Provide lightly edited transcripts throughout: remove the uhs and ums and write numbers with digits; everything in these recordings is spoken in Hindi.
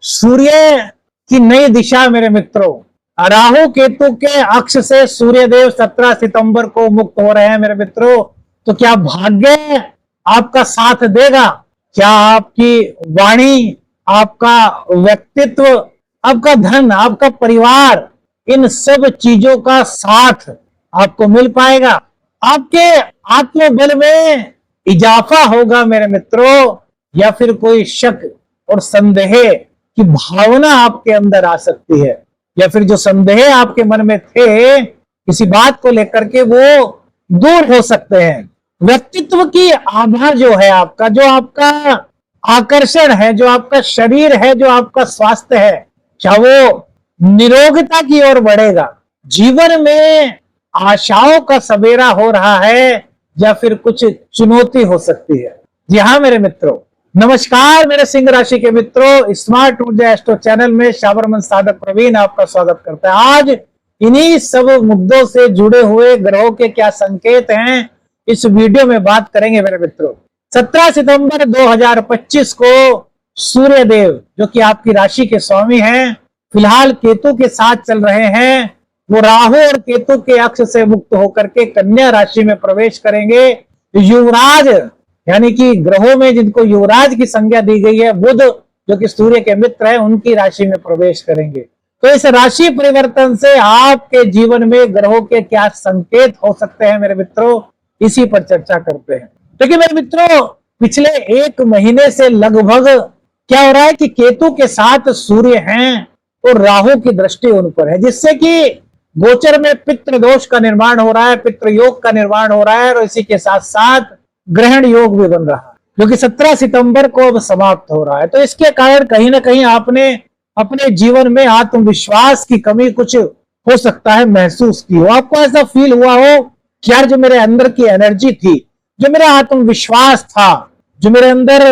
सूर्य की नई दिशा मेरे मित्रों, राहु केतु के अक्ष से सूर्य देव 17 सितंबर को मुक्त हो रहे हैं मेरे मित्रों। तो क्या भाग्य आपका साथ देगा? क्या आपकी वाणी, आपका व्यक्तित्व, आपका धन, आपका परिवार, इन सब चीजों का साथ आपको मिल पाएगा? आपके आत्मबल में इजाफा होगा मेरे मित्रों, या फिर कोई शक और संदेह की भावना आपके अंदर आ सकती है, या फिर जो संदेह आपके मन में थे किसी बात को लेकर के वो दूर हो सकते हैं। व्यक्तित्व की आभा जो है आपका, जो आपका आकर्षण है, जो आपका शरीर है, जो आपका स्वास्थ्य है, क्या वो निरोगता की ओर बढ़ेगा? जीवन में आशाओं का सवेरा हो रहा है, या फिर कुछ चुनौती हो सकती है? जी हाँ मेरे मित्रों, नमस्कार मेरे सिंह राशि के मित्रों, स्मार्ट ऊर्जा एस्ट्रो चैनल में शाबरमन साधक प्रवीण आपका स्वागत करता है। आज इन्हीं सब मुद्दों से जुड़े हुए ग्रहों के क्या संकेत हैं, इस वीडियो में बात करेंगे मेरे मित्रों। 17 सितंबर 2025 को सूर्य देव, जो कि आपकी राशि के स्वामी हैं, फिलहाल केतु के साथ चल रहे हैं। वो राहु और केतु के अक्ष से मुक्त होकर के कन्या राशि में प्रवेश करेंगे। युवराज, यानी कि ग्रहों में जिनको युवराज की संज्ञा दी गई है, बुध जो कि सूर्य के मित्र हैं, उनकी राशि में प्रवेश करेंगे। तो इस राशि परिवर्तन से आपके जीवन में ग्रहों के क्या संकेत हो सकते हैं मेरे मित्रों, इसी पर चर्चा करते हैं। देखिए मेरे मित्रों, पिछले एक महीने से लगभग क्या हो रहा है कि केतु के साथ सूर्य हैं और राहु की दृष्टि उन पर है, जिससे कि गोचर में पितृ दोष का निर्माण हो रहा है, पितृ योग का निर्माण हो रहा है, और इसी के साथ साथ ग्रहण योग भी बन रहा है, जो कि 17 सितंबर को अब समाप्त हो रहा है। तो इसके कारण कहीं ना कहीं आपने अपने जीवन में आत्मविश्वास की कमी कुछ हो सकता है महसूस की हो। आपको ऐसा फील हुआ हो कि यार, जो मेरे अंदर की एनर्जी थी, जो मेरा आत्मविश्वास था, जो मेरे अंदर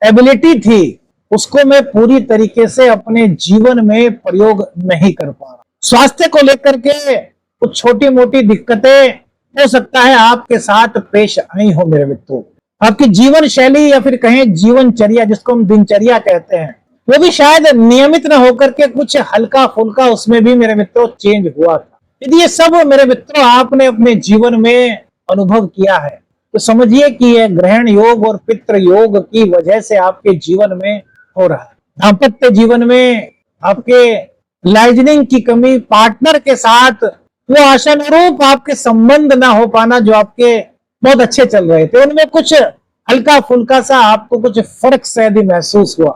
एबिलिटी थी, उसको मैं पूरी तरीके से अपने जीवन में प्रयोग नहीं कर पा रहा। स्वास्थ्य को लेकर के कुछ छोटी मोटी दिक्कतें हो सकता है आपके साथ पेश आई हो मेरे मित्रों। आपकी जीवन शैली, या फिर कहें जीवनचर्या, जिसको हम दिनचर्या कहते हैं, वो भी शायद नियमित न होकर के कुछ हल्का फुल्का उसमें भी मेरे मित्रों चेंज हुआ था। यदि ये सब मेरे मित्रों आपने अपने जीवन में अनुभव किया है, तो समझिए कि यह ग्रहण योग और पितृ योग की वजह से आपके जीवन में हो रहा है। दाम्पत्य जीवन में आपके लाइजनिंग की कमी, पार्टनर के साथ वो आशानुरूप आपके संबंध ना हो पाना जो आपके बहुत अच्छे चल रहे थे, उनमें कुछ हल्का फुल्का सा आपको कुछ फर्क शायद महसूस हुआ।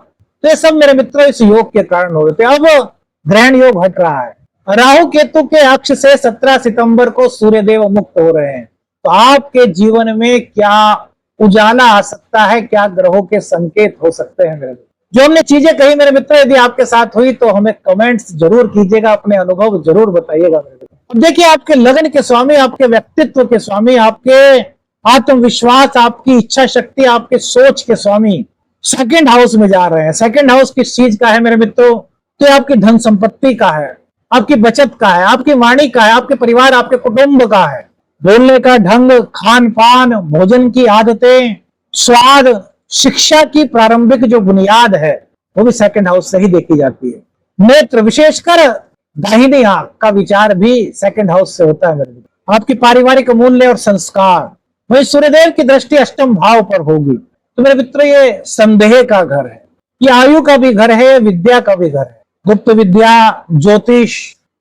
तो ये सब मेरे मित्रों इस योग के कारण हो रहे थे। अब ग्रहण योग हट रहा है, राहु केतु के अक्ष से 17 सितंबर को सूर्यदेव मुक्त हो रहे हैं। तो आपके जीवन में क्या उजाला आ सकता है, क्या ग्रहों के संकेत हो सकते हैं मेरे मित्र? जो हमने चीजें कही मेरे मित्र, यदि आपके साथ हुई तो हमें कमेंट्स जरूर कीजिएगा, अपने अनुभव जरूर बताइएगा मेरे मित्र। अब देखिए, आपके लगन के स्वामी, आपके व्यक्तित्व के स्वामी, आपके आत्मविश्वास, आपकी इच्छा शक्ति, आपके सोच के स्वामी सेकंड हाउस में जा रहे हैं। सेकंड हाउस किस चीज का है मेरे मित्रों? तो आपकी धन संपत्ति का है, आपकी बचत का है, आपकी वाणी का है, आपके परिवार, आपके कुटुंब का है। बोलने का ढंग, खान पान, भोजन की आदतें, स्वाद, शिक्षा की प्रारंभिक जो बुनियाद है, वो भी सेकंड हाउस से ही देखी जाती है। नेत्र, विशेषकर दाहिनी आंख का विचार भी सेकंड हाउस से होता है मेरे मित्र। आपकी पारिवारिक मूल्य और संस्कार, वही सूर्यदेव की दृष्टि अष्टम भाव पर होगी। तो मेरे मित्र, ये संदेह का घर है, ये आयु का भी घर है, विद्या का भी घर है। गुप्त विद्या, ज्योतिष,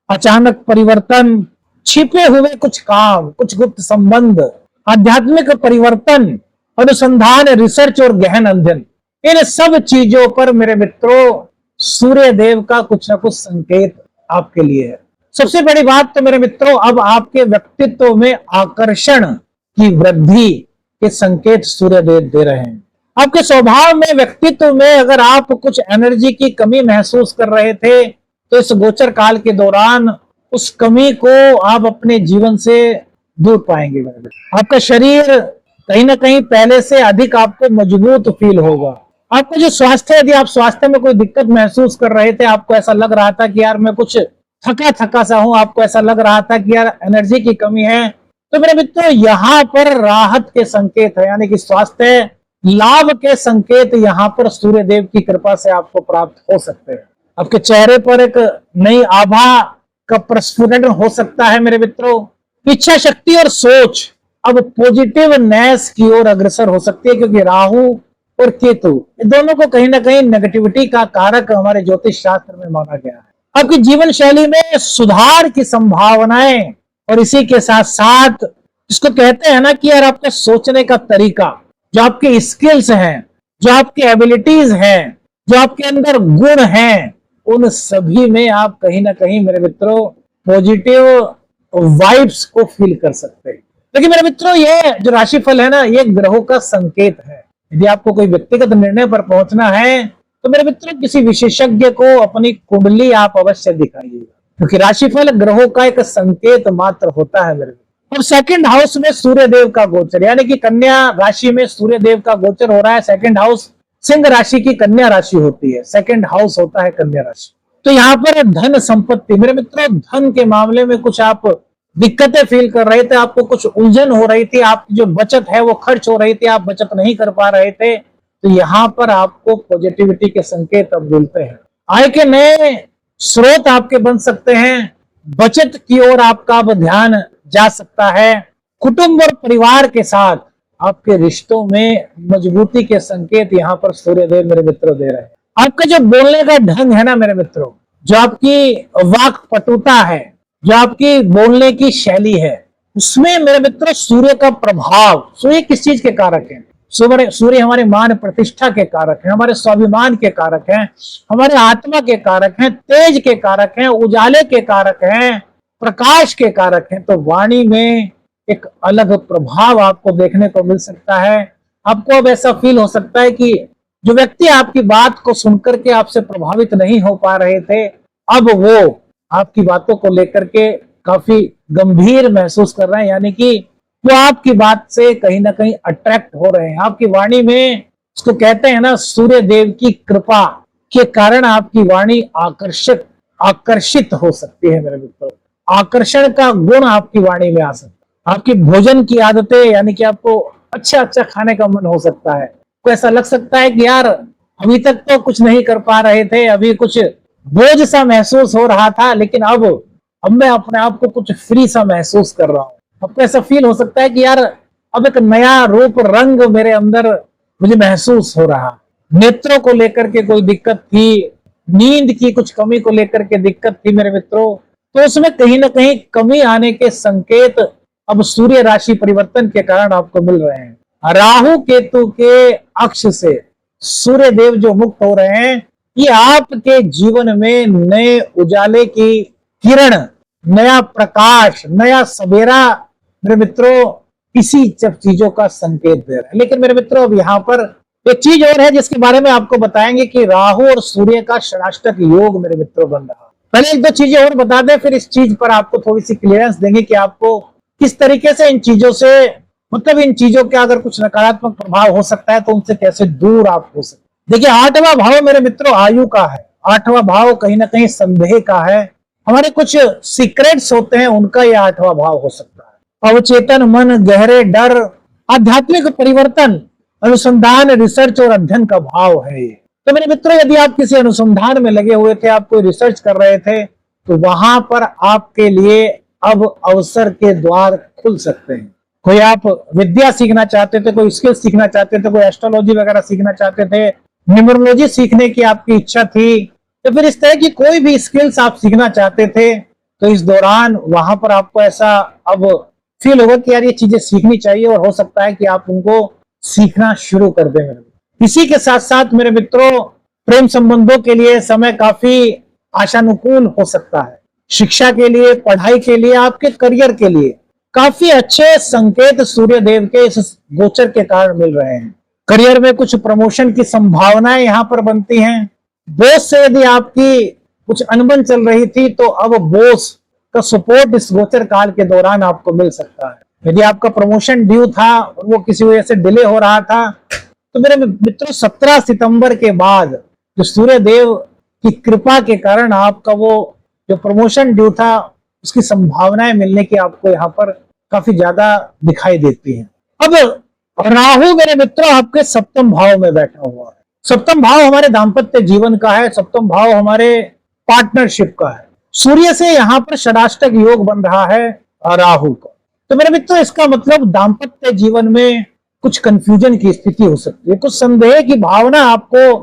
अचानक परिवर्तन, छिपे हुए कुछ काम, कुछ गुप्त संबंध, आध्यात्मिक परिवर्तन, अनुसंधान, रिसर्च और गहन अध्ययन, इन सब चीजों पर मेरे मित्रों सूर्य देव का कुछ ना कुछ संकेत आपके लिए है। सबसे बड़ी बात तो मेरे मित्रों, अब आपके व्यक्तित्व में आकर्षण की वृद्धि के संकेत सूर्य देव दे रहे हैं। आपके स्वभाव में, व्यक्तित्व में अगर आप कुछ एनर्जी की कमी महसूस कर रहे थे, तो इस गोचर काल के दौरान उस कमी को आप अपने जीवन से दूर पाएंगे। आपका शरीर कहीं ना कहीं पहले से अधिक आपको मजबूत फील होगा। आपका जो स्वास्थ्य, यदि आप स्वास्थ्य में कोई दिक्कत महसूस कर रहे थे, आपको ऐसा लग रहा था कि यार मैं कुछ थका थका सा हूं, आपको ऐसा लग रहा था कि यार एनर्जी की कमी है, तो मेरे मित्रों यहाँ पर राहत के संकेत है। यानी कि स्वास्थ्य लाभ के संकेत यहाँ पर सूर्य देव की कृपा से आपको प्राप्त हो सकते हैं। आपके चेहरे पर एक नई आभा का प्रस्फुटन हो सकता है मेरे मित्रों। इच्छा शक्ति और सोच अब पॉजिटिवनेस की ओर अग्रसर हो सकती है, क्योंकि राहु और केतु दोनों को कहीं ना कहीं नेगेटिविटी का कारक हमारे ज्योतिष शास्त्र में माना गया है। आपकी जीवन शैली में सुधार की संभावनाएं, और इसी के साथ साथ इसको कहते हैं ना कि यार आपका सोचने का तरीका, जो आपके स्किल्स हैं, जो आपकी एबिलिटीज हैं, जो आपके अंदर गुण हैं, उन सभी में आप कहीं ना कहीं मेरे मित्रों पॉजिटिव वाइब्स को फील कर सकते हैं। लेकिन मेरे मित्रों ये जो राशिफल है ना, ये ग्रहों का संकेत है। यदि आपको कोई व्यक्तिगत निर्णय पर पहुंचना है तो मेरे मित्रों किसी विशेषज्ञ को अपनी कुंडली आप अवश्य दिखाइएगा, क्योंकि राशिफल ग्रहों का एक संकेत मात्र होता है मेरे मित्रों। और सेकंड हाउस में सूर्य देव का गोचर, यानी कि कन्या राशि में सूर्य देव का गोचर हो रहा है। सेकंड हाउस सिंह राशि की कन्या राशि होती है, सेकंड हाउस होता है कन्या राशि। तो यहाँ पर धन संपत्ति मेरे मित्रों, धन के मामले में कुछ आप दिक्कतें फील कर रहे थे, आपको कुछ उलझन हो रही थी, आपकी जो बचत है वो खर्च हो रही थी, आप बचत नहीं कर पा रहे थे, तो यहाँ पर आपको पॉजिटिविटी के संकेत अब मिलते हैं। आय के नए स्रोत आपके बन सकते हैं, बचत की ओर आपका अब ध्यान जा सकता है। कुटुंब और परिवार के साथ आपके रिश्तों में मजबूती के संकेत यहाँ पर सूर्यदेव मेरे मित्रों दे रहे हैं। आपका जो बोलने का ढंग है ना मेरे मित्रों, जो आपकी वाक पटुता है, जो आपकी बोलने की शैली है, उसमें मेरे मित्रों सूर्य का प्रभाव। सूर्य किस चीज के कारक है? सूर्य हमारे मान प्रतिष्ठा के कारक है, हमारे स्वाभिमान के कारक हैं, हमारे आत्मा के कारक हैं, तेज के कारक हैं, उजाले के कारक हैं, प्रकाश के कारक हैं। तो वाणी में एक अलग प्रभाव आपको देखने को मिल सकता है। आपको अब ऐसा फील हो सकता है कि जो व्यक्ति आपकी बात को सुनकर के आपसे प्रभावित नहीं हो पा रहे थे, अब वो आपकी बातों को लेकर के काफी गंभीर महसूस कर रहे हैं, यानी कि वो आपकी बात से कहीं ना कहीं अट्रैक्ट हो रहे हैं। आपकी वाणी में, उसको कहते हैं ना, सूर्य देव की कृपा के कारण आपकी वाणी आकर्षित हो सकती है मेरे मित्रों। आकर्षण का गुण आपकी वाणी में आ सकता है। आपकी भोजन की आदतें, यानी कि आपको अच्छा अच्छा खाने का मन हो सकता है, तो ऐसा लग सकता है कि यार अभी तक तो कुछ नहीं कर पा रहे थे, अभी कुछ बोझ सा महसूस हो रहा था, लेकिन अब मैं अपने आप को कुछ फ्री सा महसूस कर रहा हूँ। आपको ऐसा फील हो सकता है कि यार अब एक नया रूप रंग मेरे अंदर मुझे महसूस हो रहा। नेत्रों को लेकर के कोई दिक्कत थी, नींद की कुछ कमी को लेकर के दिक्कत थी मेरे मित्रों, तो उसमें कहीं ना कहीं कमी आने के संकेत अब सूर्य राशि परिवर्तन के कारण आपको मिल रहे हैं। राहु केतु के अक्ष से सूर्य देव जो मुक्त हो रहे हैं, ये आपके जीवन में नए उजाले की किरण, नया प्रकाश, नया सवेरा मेरे मित्रों, इसी सब चीजों का संकेत दे रहे हैं। लेकिन मेरे मित्रों अब यहाँ पर एक चीज और है जिसके बारे में आपको बताएंगे कि राहु और सूर्य का षडाष्टक योग मेरे मित्रों बन रहा। पहले एक दो चीजें और बता दें, फिर इस चीज पर आपको थोड़ी सी क्लियरेंस देंगे कि आपको किस तरीके से इन चीजों से, मतलब इन चीजों के अगर कुछ नकारात्मक प्रभाव हो सकता है तो उनसे कैसे दूर आप हो सकते। देखिए, 8वां भाव मेरे मित्रों आयु का है। 8वां भाव कहीं ना कहीं संदेह का है, हमारे कुछ सीक्रेट्स होते हैं, उनका यह 8वां भाव हो सकता है। अवचेतन मन, गहरे डर, आध्यात्मिक परिवर्तन, अनुसंधान, रिसर्च और अध्ययन का भाव है ये। तो मेरे मित्रों, यदि आप किसी अनुसंधान में लगे हुए थे, आप कोई रिसर्च कर रहे थे, तो वहां पर आपके लिए अब अवसर के द्वार खुल सकते हैं। कोई आप विद्या सीखना चाहते थे, कोई स्किल सीखना चाहते थे, कोई एस्ट्रोलॉजी वगैरह सीखना चाहते थे, न्यूमरोलॉजी सीखने की आपकी इच्छा थी, तो फिर इस तरह की कोई भी स्किल्स आप सीखना चाहते थे, तो इस दौरान वहां पर आपको ऐसा अब फील होगा कि यार ये चीजें सीखनी चाहिए, और हो सकता है कि आप उनको सीखना शुरू कर दें। इसी के साथ साथ मेरे मित्रों, प्रेम संबंधों के लिए समय काफी आशानुकूल हो सकता है। शिक्षा के लिए, पढ़ाई के लिए, आपके करियर के लिए काफी अच्छे संकेत सूर्य देव के इस गोचर के कारण मिल रहे हैं। करियर में कुछ प्रमोशन की संभावनाएं यहाँ पर बनती हैं। बॉस से यदि आपकी कुछ अनबन चल रही थी, तो अब बॉस का सपोर्ट इस गोचर काल के दौरान आपको मिल सकता है। यदि आपका प्रमोशन ड्यू था और वो किसी वजह से डिले हो रहा था, तो मेरे मित्रों 17 सितंबर के बाद जो सूर्य देव की कृपा के कारण आपका वो जो प्रमोशन ड्यू था, उसकी संभावनाएं मिलने की आपको यहाँ पर काफी ज्यादा दिखाई देती हैं। अब और राहु मेरे मित्रों आपके सप्तम भाव में बैठा हुआ है। सप्तम भाव हमारे दाम्पत्य जीवन का है, सप्तम भाव हमारे पार्टनरशिप का है। सूर्य से यहाँ पर षडाष्टक योग बन रहा है राहु का। तो मेरे मित्रों इसका मतलब दाम्पत्य जीवन में कुछ कंफ्यूजन की स्थिति हो सकती है, कुछ संदेह की भावना आपको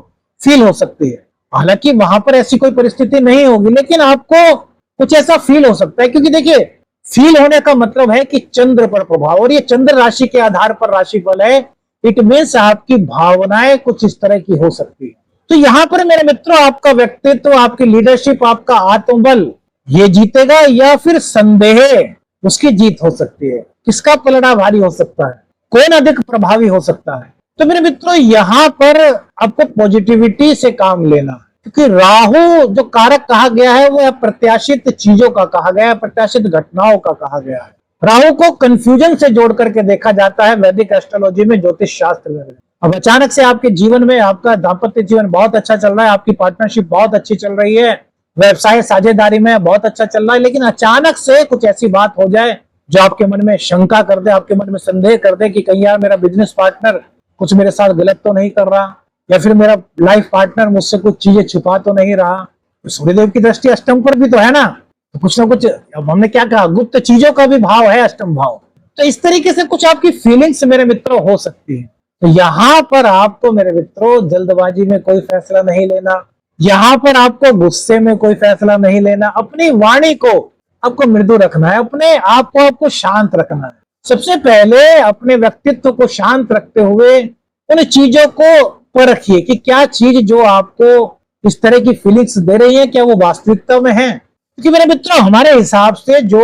फील हो सकती है। हालांकि वहां पर ऐसी कोई परिस्थिति नहीं होगी, लेकिन आपको कुछ ऐसा फील हो सकता है, क्योंकि देखिए फील होने का मतलब है कि चंद्र पर प्रभाव, और ये चंद्र राशि के आधार पर राशिफल है। इट मीन्स आपकी भावनाएं कुछ इस तरह की हो सकती है। तो यहां पर मेरे मित्रों आपका व्यक्तित्व, आपकी लीडरशिप, आपका आत्मबल ये जीतेगा या फिर संदेह उसकी जीत हो सकती है। किसका पलड़ा भारी हो सकता है, कौन अधिक प्रभावी हो सकता है। तो मेरे मित्रों यहाँ पर आपको पॉजिटिविटी से काम लेना है, क्योंकि राहु जो कारक कहा गया है वो अप्रत्याशित चीजों का कहा गया है, अप्रत्याशित घटनाओं का कहा गया है। राहु को कंफ्यूजन से जोड़ करके देखा जाता है वैदिक एस्ट्रोलॉजी में, ज्योतिष शास्त्र में। अब अचानक से आपके जीवन में आपका दाम्पत्य जीवन बहुत अच्छा चल रहा है, आपकी पार्टनरशिप बहुत अच्छी चल रही है, व्यवसाय साझेदारी में बहुत अच्छा चल रहा है, लेकिन अचानक से कुछ ऐसी बात हो जाए जो आपके मन में शंका कर दे, आपके मन में संदेह कर दे कि कहीं यार मेरा बिजनेस पार्टनर कुछ मेरे साथ गलत तो नहीं कर रहा, या फिर मेरा लाइफ पार्टनर मुझसे कुछ चीजें छुपा तो नहीं रहा। तो सूर्यदेव की दृष्टि अष्टम पर भी तो है ना, तो कुछ ना कुछ, अब हमने क्या कहा, गुप्त चीजों का भी भाव है अष्टम भाव। तो इस तरीके से कुछ आपकी फीलिंग्स मेरे मित्रों हो सकती है। तो यहाँ पर आपको मेरे मित्रों जल्दबाजी में कोई फैसला नहीं लेना, यहाँ पर आपको गुस्से में कोई फैसला नहीं लेना, अपनी वाणी को आपको मृदु रखना है, अपने आप को आपको शांत रखना है। सबसे पहले अपने व्यक्तित्व को शांत रखते हुए उन चीजों को परखिए कि क्या चीज जो आपको इस तरह की फीलिंग्स दे रही है क्या वो वास्तविकता में है। क्योंकि मेरे मित्रों हमारे हिसाब से जो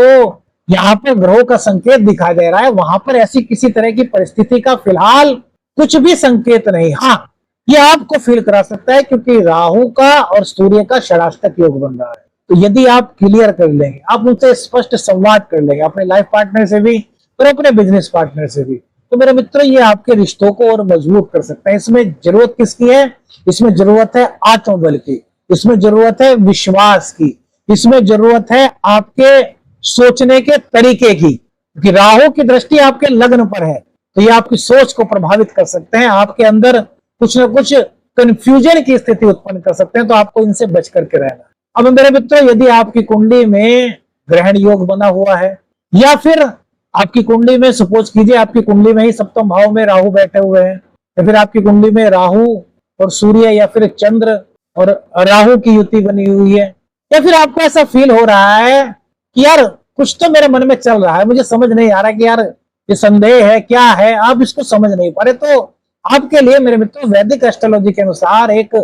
यहाँ पर ग्रहों का संकेत दिखाई दे रहा है वहां पर ऐसी किसी तरह की परिस्थिति का फिलहाल कुछ भी संकेत नहीं। हाँ, ये आपको फील करा सकता है क्योंकि राहु का और सूर्य का षडाष्टक योग बन रहा है। तो यदि आप क्लियर कर लेंगे, आप उनसे स्पष्ट संवाद कर लेंगे, अपने लाइफ पार्टनर से भी और अपने बिजनेस पार्टनर से भी, तो मेरे मित्रों ये आपके रिश्तों को और मजबूत कर सकते हैं। इसमें जरूरत किसकी है? इसमें जरूरत है आत्मबल की, इसमें जरूरत है विश्वास की, इसमें जरूरत है आपके सोचने के तरीके की। क्योंकि राहु की दृष्टि आपके लग्न पर है, तो ये आपकी सोच को प्रभावित कर सकते हैं, आपके अंदर कुछ ना कुछ कंफ्यूजन की स्थिति उत्पन्न कर सकते हैं। तो आपको इनसे बच करके रहना। अब मेरे मित्रों यदि आपकी कुंडली में ग्रहण योग बना हुआ है, या फिर आपकी कुंडली में सपोज कीजिए आपकी कुंडली में ही सप्तम भाव में राहु बैठे हुए हैं, या फिर आपकी कुंडली में राहु और सूर्य या फिर चंद्र और राहु की युति बनी हुई है, या फिर आपको ऐसा फील हो रहा है कि यार कुछ तो मेरे मन में चल रहा है, मुझे समझ नहीं आ रहा कि यार ये संदेह है क्या है, आप इसको समझ नहीं पा रहे, तो आपके लिए मेरे मित्रों वैदिक एस्ट्रोलॉजी के अनुसार एक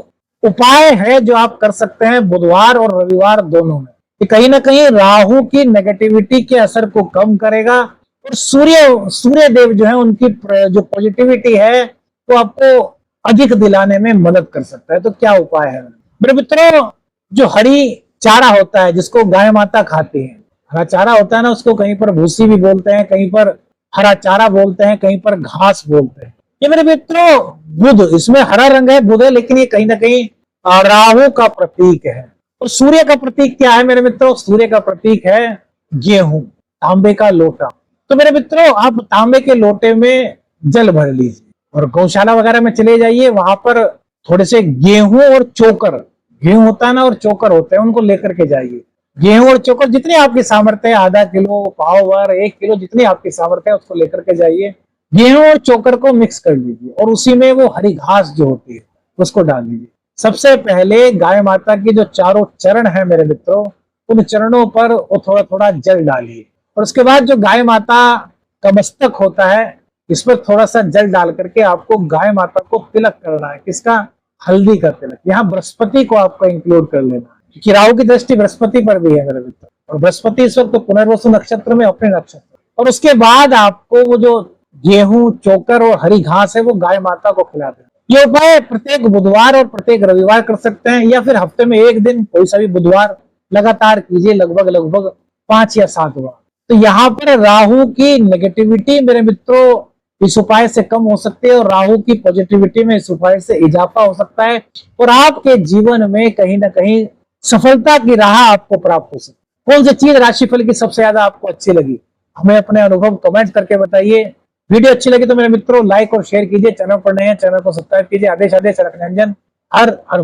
उपाय है जो आप कर सकते हैं बुधवार और रविवार दोनों में, कि कहीं ना कहीं राहु की नेगेटिविटी के असर को कम करेगा और सूर्य देव जो है उनकी जो पॉजिटिविटी है वो आपको अधिक दिलाने में मदद कर सकता है। तो क्या उपाय है मेरे मित्रों? जो हरी चारा होता है जिसको गाय माता खाती है, हरा चारा होता है ना, उसको कहीं पर भूसी भी बोलते हैं, कहीं पर हरा चारा बोलते हैं, कहीं पर घास बोलते हैं। ये मेरे मित्रों बुध, इसमें हरा रंग है बुध है, लेकिन ये कहीं ना कहीं राहु का प्रतीक है। और सूर्य का प्रतीक क्या है मेरे मित्रों? सूर्य का प्रतीक है गेहूं, तांबे का लोटा। तो मेरे मित्रों आप तांबे के लोटे में जल भर लीजिए और गौशाला वगैरह में चले जाइए, वहां पर थोड़े से गेहूं और चोकर, गेहूं होता है ना और चोकर होते हैं, उनको लेकर के जाइए। गेहूं और चोकर जितनी आपकी सामर्थ्य है, आधा किलो, पाव भर, 1 किलो, जितनी आपकी सामर्थ्य है उसको लेकर के जाइए। गेहूं और चोकर को मिक्स कर लीजिए और उसी में वो हरी घास जो होती है उसको डाल दीजिए। सबसे पहले गाय माता की जो चारों चरण है मेरे मित्रों, उन चरणों पर वो थोड़ा थोड़ा जल डालिए और उसके बाद जो गाय माता का मस्तक होता है इस पर थोड़ा सा जल डाल करके आपको गाय माता को तिलक करना है। किसका? हल्दी का तिलक। यहाँ बृहस्पति को आपको इंक्लूड कर लेना है क्योंकि राहु की दृष्टि बृहस्पति पर भी है मेरे मित्र, और बृहस्पति इस वक्त पुनर्वसु नक्षत्र में, अपने नक्षत्र। और उसके बाद आपको वो जो गेहूं, चोकर और हरी घास है वो गाय माता को खिला देना। ये उपाय प्रत्येक बुधवार और प्रत्येक रविवार कर सकते हैं, या फिर हफ्ते में 1 दिन कोई सा भी बुधवार लगातार कीजिए, लगभग 5 या 7 बार। तो यहाँ पर राहु की नेगेटिविटी मेरे मित्रों इस उपाय से कम हो सकती है और राहु की पॉजिटिविटी में इस उपाय से इजाफा हो सकता है और आपके जीवन में कहीं ना कहीं सफलता की राह आपको प्राप्त हो सकती है। कौन सी चीज राशिफल की सबसे ज्यादा आपको अच्छी लगी? हमें अपने अनुभव कमेंट करके बताइए। वीडियो अच्छी लगी तो मेरे मित्रों लाइक और शेयर कीजिए, चैनल पर नए हैं चैनल को सब्सक्राइब कीजिए। आदेश आदेश रखने हर हर